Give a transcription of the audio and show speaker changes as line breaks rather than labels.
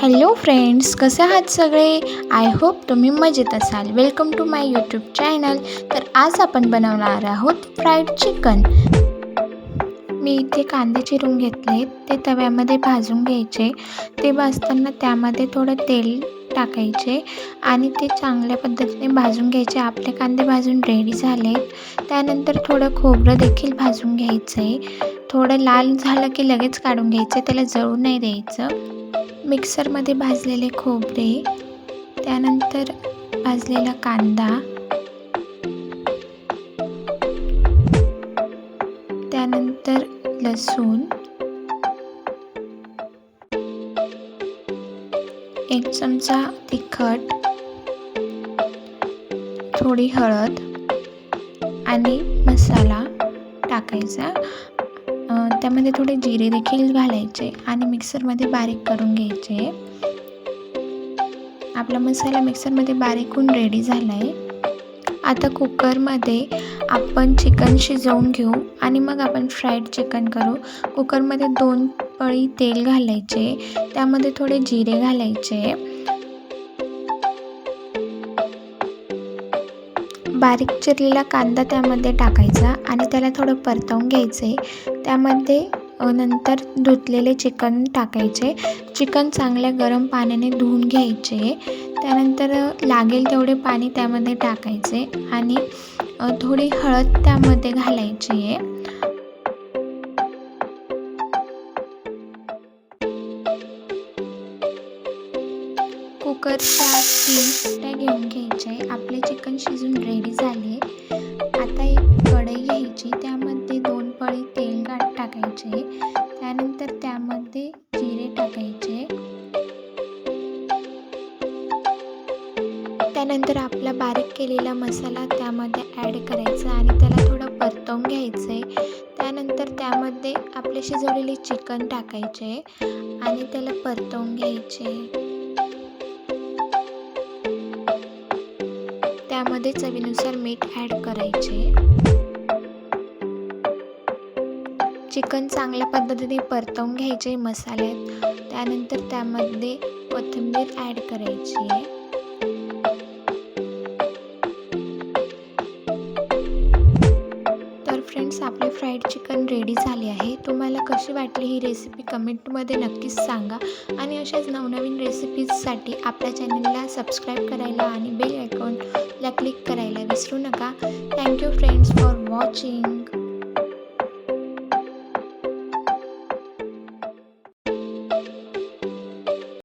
Hello friends, कसे आहात सगळे? आय होप तुम्ही मजेत असाल. Welcome to my YouTube channel. तर आज आपण बनवणार आहोत फ्राईड चिकन. मी इथे कांदे चिरून घेतले, ते तव्यामध्ये भाजून घ्यायचे. ते भाजताना त्यामध्ये थोडं तेल टाकायचे आणि ते चांगल्या पद्धतीने भाजून घ्यायचे. आपले कांदे भाजून रेडी झाले. त्यानंतर थोडं खोबरं देखील भाजून घ्यायचं आहे. थोडं लाल झालं की लगेच काढून घ्यायचं, त्याला जळू नाही द्यायचं. मिक्सरमध्ये भाजलेले खोबरे, त्यानंतर भाजलेला कांदा, त्यानंतर लसूण, 1 चमचा तिखट, थोडी हळद आणि मसाला टाकायचा. त्यामध्ये थोडे जिरे देखील घालायचे आणि मिक्सरमध्ये बारीक करून घ्यायचे. आपला मसाला मिक्सरमध्ये बारीक होऊन रेडी झाला आहे. आता कुकरमध्ये आपण चिकन शिजवून घेऊ आणि मग आपण फ्राईड चिकन करू. कुकरमध्ये 2 पळी तेल घालायचे, त्यामध्ये थोडे जिरे घालायचे, बारीक चिरलेला कांदा त्यामध्ये टाकायचा आणि त्याला थोडं परतवून घ्यायचे. त्यामध्ये नंतर धुतलेले चिकन टाकायचे. चिकन चांगल्या गरम पाण्याने धुवून घ्यायचे. त्यानंतर लागेल तेवढे पाणी त्यामध्ये टाकायचे आणि थोडी हळद त्यामध्ये घालायची आहे. कुकरच्या 3 शिट्ट्या घेऊन घ्यायचे. आपले चिकन शिजून रेडी झाले. आता एक कढई घ्यायची, त्यामध्ये 2 पळी तेल टाकायचे. त्यानंतर त्यामध्ये जिरे टाकायचे. त्यानंतर आपला बारीक केलेला मसाला त्यामध्ये ॲड करायचा आणि त्याला थोडं परतवून घ्यायचे. त्यानंतर त्यामध्ये आपले शिजवलेले चिकन टाकायचे आणि त्याला परतवून घ्यायचे. त्यामध्ये चवीनुसार मीठ ॲड करायचे. चिकन चांगल्या पद्धतीने परतवून घ्यायचे मसाल्यात. त्यानंतर त्यामध्ये कोथिंबीर ॲड करायची. तर फ्रेंड्स, आपले फ्राईड चिकन रेडी झाले आहे. तुम्हाला कशी वाटली ही रेसिपी कमेंटमध्ये नक्कीच सांगा आणि अशाच नवनवीन रेसिपीजसाठी आपल्या चॅनलला सबस्क्राईब करायला आणि बेल आयकॉनला क्लिक करायला विसरू नका. Thank you friends for watching.